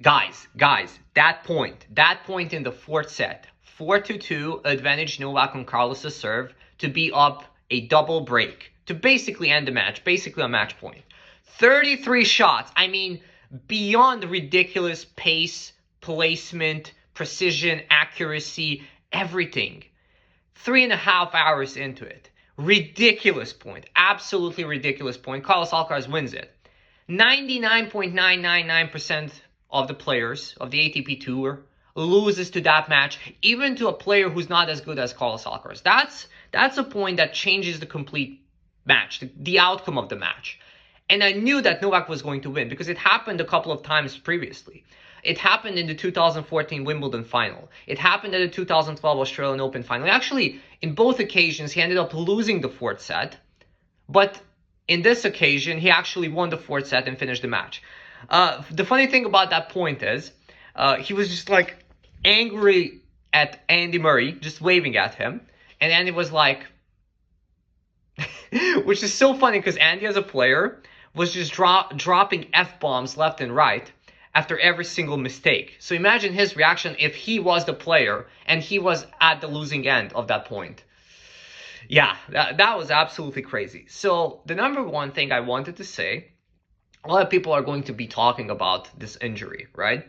Guys, that point in the fourth set, 4-2 advantage Novak on Carlos' serve to be up a double break to basically end the match, basically a match point. 33 shots. I mean, beyond ridiculous pace, placement, precision, accuracy, everything. 3.5 hours into it. Ridiculous point. Absolutely ridiculous point. Carlos Alcaraz wins it. 99.999% of the players of the ATP Tour loses to that match, even to a player who's not as good as Carlos Alcaraz. That's a point that changes the complete match, the outcome of the match. And I knew that Novak was going to win because it happened a couple of times previously. It happened in the 2014 Wimbledon final. It happened at the 2012 Australian Open final. Actually, in both occasions, he ended up losing the fourth set. But in this occasion, he actually won the fourth set and finished the match. The funny thing about that point is, he was just like angry at Andy Murray, just waving at him. And Andy was like, which is so funny because Andy as a player was just dropping F-bombs left and right after every single mistake. So imagine his reaction if he was the player and he was at the losing end of that point. Yeah, that was absolutely crazy. So the number one thing I wanted to say, a lot of people are going to be talking about this injury, right?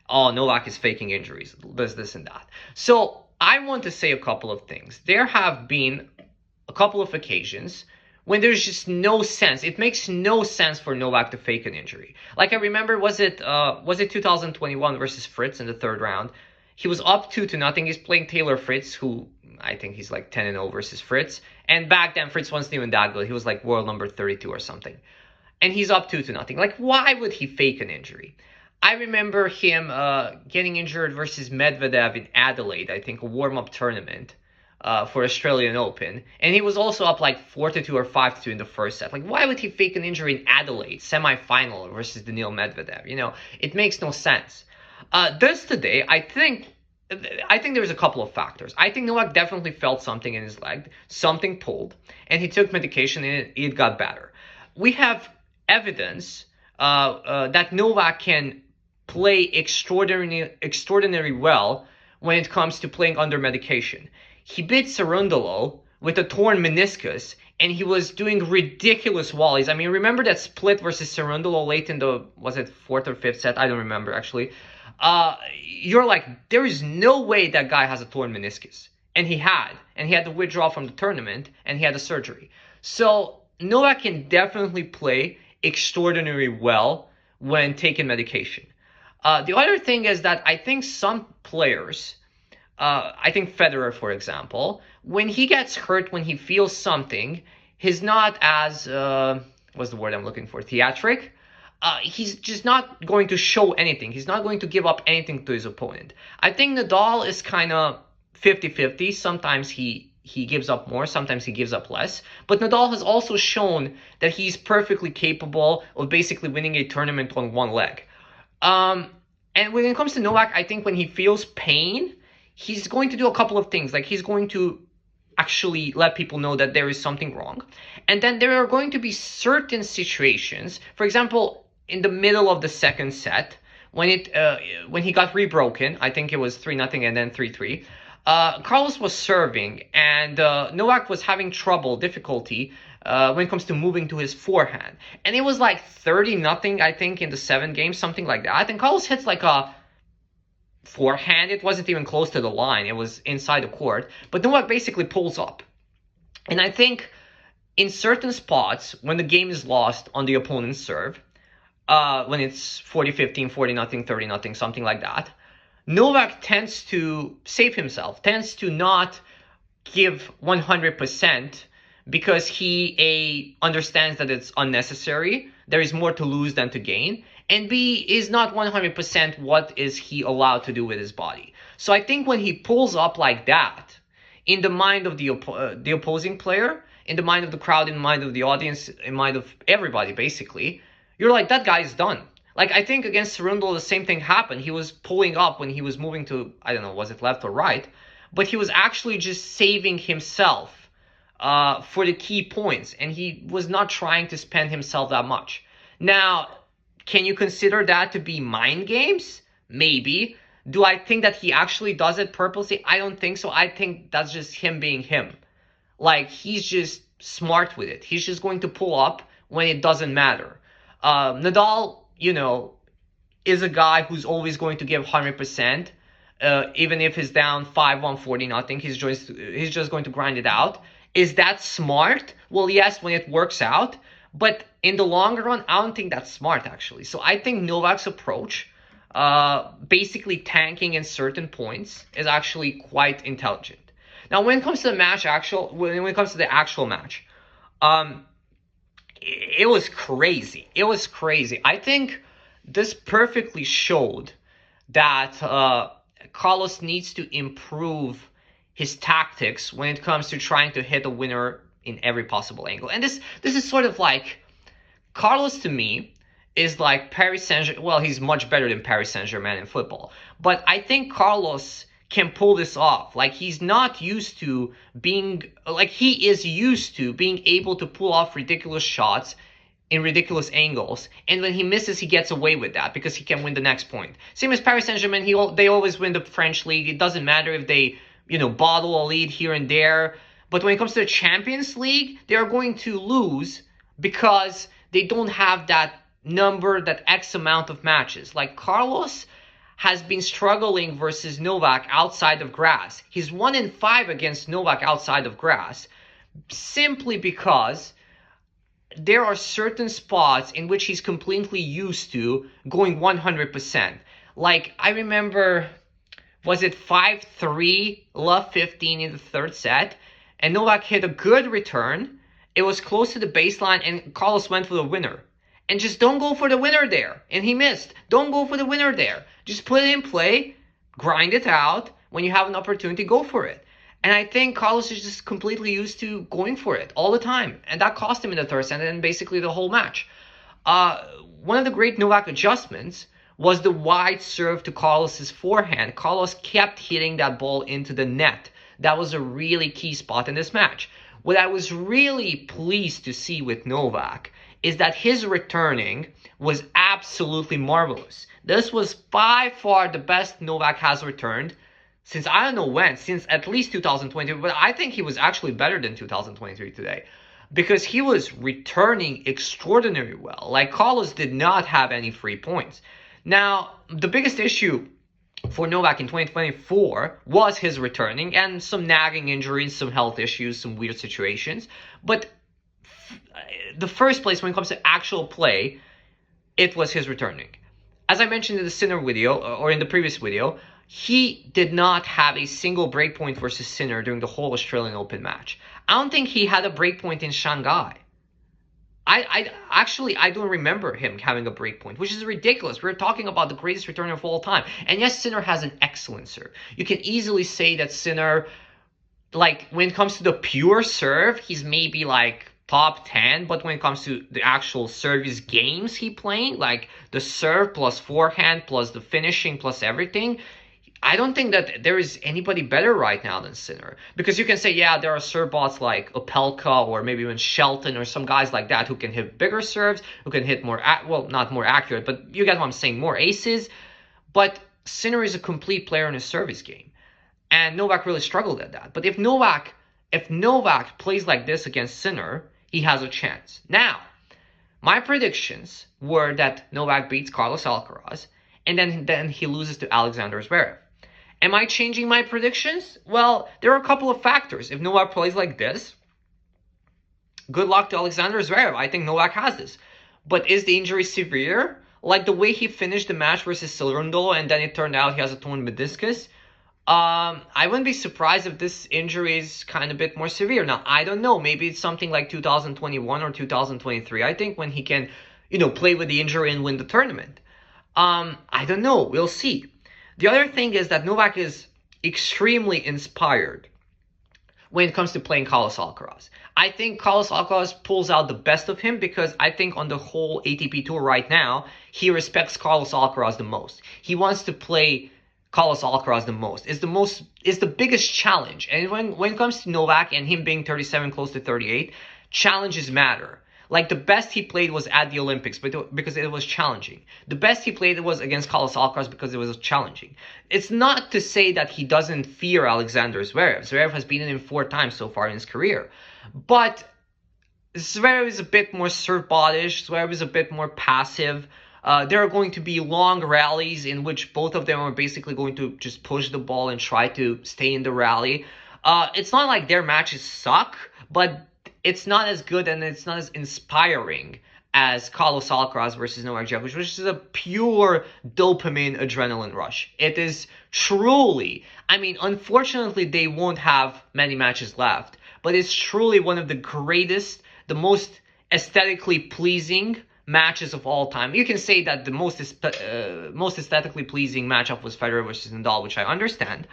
Oh, Novak is faking injuries, this and that. So I want to say a couple of things. There have been a couple of occasions when there's just no sense. It makes no sense for Novak to fake an injury. Like I remember, was it 2021 versus Fritz in the third round? He was up 2-0. He's playing Taylor Fritz, who I think he's like 10-0 versus Fritz. And back then, Fritz wasn't even that good. He was like world number 32 or something. And he's up 2-0. Like, why would he fake an injury? I remember him getting injured versus Medvedev in Adelaide, I think a warm-up tournament for Australian Open. And he was also up like 4-2 or 5-2 in the first set. Like, why would he fake an injury in Adelaide, semi-final versus Daniil Medvedev? You know, it makes no sense. This today, I think there's a couple of factors. I think Novak definitely felt something in his leg, something pulled, and he took medication and it got better. We have evidence that Novak can play extraordinarily well when it comes to playing under medication. He beat Cerundolo with a torn meniscus, and he was doing ridiculous volleys. I mean, remember that split versus Cerundolo late in the, was it fourth or fifth set? I don't remember, actually. You're like, there is no way that guy has a torn meniscus. And he had to withdraw from the tournament, and he had a surgery. So Novak can definitely play extraordinarily well when taking medication. The other thing is that I think some players, I think Federer, for example, when he gets hurt, when he feels something, he's not as, what's the word I'm looking for, theatric. He's just not going to show anything. He's not going to give up anything to his opponent. I think Nadal is kind of 50-50. Sometimes he gives up more, sometimes he gives up less. But Nadal has also shown that he's perfectly capable of basically winning a tournament on one leg. And when it comes to Novak, I think when he feels pain, he's going to do a couple of things. Like, he's going to actually let people know that there is something wrong. And then there are going to be certain situations, for example, in the middle of the second set, when he got rebroken, I think it was 3-0 and then 3-3. Carlos was serving, and Novak was having difficulty when it comes to moving to his forehand. And it was like 30-0, I think, in the 7 games, something like that. And Carlos hits like a forehand. It wasn't even close to the line. It was inside the court. But Novak basically pulls up. And I think in certain spots, when the game is lost on the opponent's serve, when it's 40-15, 40-0, 30-0, something like that, Novak tends to save himself, tends to not give 100% because he, A, understands that it's unnecessary, there is more to lose than to gain, and B, is not 100% what is he allowed to do with his body. So I think when he pulls up like that, in the mind of the opposing player, in the mind of the crowd, in the mind of the audience, in the mind of everybody, basically, you're like, that guy's done. Like, I think against Cerundolo, the same thing happened. He was pulling up when he was moving to, I don't know, was it left or right? But he was actually just saving himself for the key points. And he was not trying to spend himself that much. Now, Can you consider that to be mind games? Maybe. Do I think that he actually does it purposely? I don't think so. I think that's just him being him. Like, he's just smart with it. He's just going to pull up when it doesn't matter. Nadal, is a guy who's always going to give 100%. Even if he's down 5-1, 40-0, he's just going to grind it out. Is that smart? Well, yes, when it works out. But in the longer run, I don't think that's smart, actually. So I think Novak's approach, basically tanking in certain points, is actually quite intelligent. Now, when it comes to the actual match, it was crazy. It was crazy. I think this perfectly showed that Carlos needs to improve his tactics when it comes to trying to hit a winner in every possible angle. And this is sort of like, Carlos to me is like Paris Saint-Germain. Well, he's much better than Paris Saint-Germain in football. But I think Carlos can pull this off. Like, he's not used to being, like, he is used to being able to pull off ridiculous shots in ridiculous angles, and when he misses, he gets away with that because he can win the next point. Same as Paris Saint-Germain, they always win the French league. It doesn't matter if they, bottle a lead here and there. But when it comes to the Champions League, they are going to lose because they don't have that X amount of matches. Like, Carlos has been struggling versus Novak outside of grass. He's 1-5 against Novak outside of grass, simply because there are certain spots in which he's completely used to going 100%. Like, I remember, was it 5-3, love 15 in the third set, and Novak hit a good return. It was close to the baseline, and Carlos went for the winner. And just don't go for the winner there. And he missed. Don't go for the winner there. Just put it in play, grind it out. When you have an opportunity, go for it. And I think Carlos is just completely used to going for it all the time. And that cost him in the third set and basically the whole match. One of the great Novak adjustments was the wide serve to Carlos's forehand. Carlos kept hitting that ball into the net. That was a really key spot in this match. What I was really pleased to see with Novak is that his returning was absolutely marvelous. This was by far the best Novak has returned since I don't know when, since at least 2020, but I think he was actually better than 2023 today because he was returning extraordinarily well. Like, Carlos did not have any free points. Now, the biggest issue for Novak in 2024 was his returning and some nagging injuries, some health issues, some weird situations. But the first place when it comes to actual play, it was his returning. As I mentioned in the Sinner video, or in the previous video, he did not have a single breakpoint versus Sinner during the whole Australian Open match. I don't think he had a breakpoint in Shanghai. I don't remember him having a breakpoint, which is ridiculous. We're talking about the greatest returner of all time. And yes, Sinner has an excellent serve. You can easily say that Sinner, like, when it comes to the pure serve, he's maybe like top 10, but when it comes to the actual service games he playing, like the serve plus forehand plus the finishing plus everything, I don't think that there is anybody better right now than Sinner. Because you can say, yeah, there are serve bots like Opelka or maybe even Shelton or some guys like that who can hit bigger serves, who can hit more, not more accurate, but you get what I'm saying, more aces. But Sinner is a complete player in his service game. And Novak really struggled at that. But if Novak plays like this against Sinner, he has a chance. Now, my predictions were that Novak beats Carlos Alcaraz, and then he loses to Alexander Zverev. Am I changing my predictions? Well, there are a couple of factors. If Novak plays like this, good luck to Alexander Zverev. I think Novak has this. But is the injury severe? Like the way he finished the match versus Silverndolo, and then it turned out he has a torn meniscus. I wouldn't be surprised if this injury is kind of a bit more severe. Now, I don't know. Maybe it's something like 2021 or 2023, I think, when he can, play with the injury and win the tournament. I don't know. We'll see. The other thing is that Novak is extremely inspired when it comes to playing Carlos Alcaraz. I think Carlos Alcaraz pulls out the best of him because I think on the whole ATP Tour right now, he respects Carlos Alcaraz the most. He wants to play Carlos Alcaraz the most. It's the biggest challenge. And when it comes to Novak and him being 37, close to 38, challenges matter. Like, the best he played was at the Olympics, but because it was challenging. The best he played was against Carlos Alcaraz because it was challenging. It's not to say that he doesn't fear Alexander Zverev. Zverev has beaten him 4 times so far in his career. But Zverev is a bit more serve-bodish. Zverev is a bit more passive. There are going to be long rallies in which both of them are basically going to just push the ball and try to stay in the rally. It's not like their matches suck, but it's not as good and it's not as inspiring as Carlos Alcaraz versus Novak Djokovic, which is a pure dopamine adrenaline rush. It is truly, I mean, unfortunately, they won't have many matches left, but it's truly one of the greatest, the most aesthetically pleasing matches of all time. You can say that the most aesthetically pleasing matchup was Federer versus Nadal, which I understand.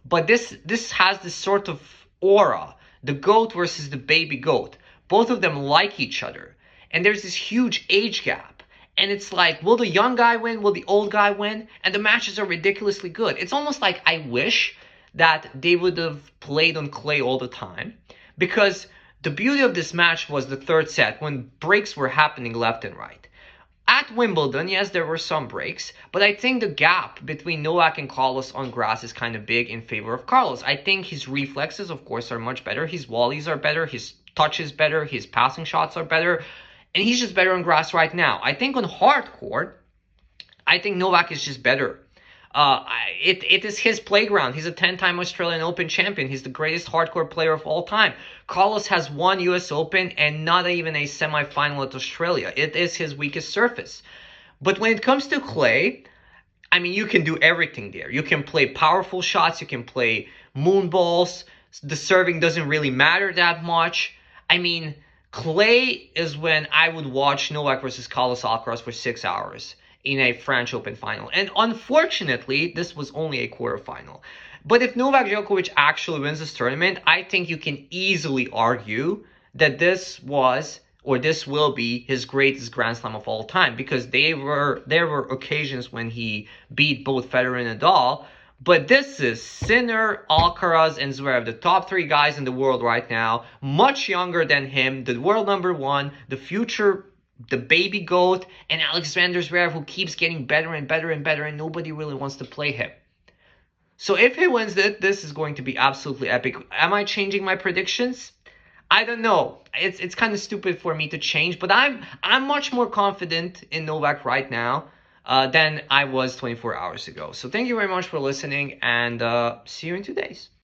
But this has this sort of aura, the GOAT versus the baby GOAT. Both of them like each other. And there's this huge age gap. And it's like, will the young guy win? Will the old guy win? And the matches are ridiculously good. It's almost like I wish that they would have played on clay all the time. Because the beauty of this match was the third set, when breaks were happening left and right. At Wimbledon, yes, there were some breaks, but I think the gap between Novak and Carlos on grass is kind of big in favor of Carlos. I think his reflexes, of course, are much better. His volleys are better. His touch is better. His passing shots are better. And he's just better on grass right now. I think on hard court, I think Novak is just better. It is his playground. He's a 10-time Australian Open champion. He's the greatest hardcore player of all time. Carlos has won US Open and not even a semifinal at Australia. It is his weakest surface. But when it comes to clay, I mean, you can do everything there. You can play powerful shots. You can play moon balls. The serving doesn't really matter that much. I mean, clay is when I would watch Novak versus Carlos Alcaraz for 6 hours in a French Open final. And unfortunately, this was only a quarterfinal. But if Novak Djokovic actually wins this tournament, I think you can easily argue that this was, or this will be, his greatest Grand Slam of all time. Because there were occasions when he beat both Federer and Nadal. But this is Sinner, Alcaraz, and Zverev, the top 3 guys in the world right now. Much younger than him, the world #1, the future, the baby GOAT, and Alexander Zverev, who keeps getting better and better and better, and nobody really wants to play him. So if he wins it, this is going to be absolutely epic. Am I changing my predictions? I don't know. It's kind of stupid for me to change, but I'm much more confident in Novak right now than I was 24 hours ago. So thank you very much for listening, and see you in 2 days.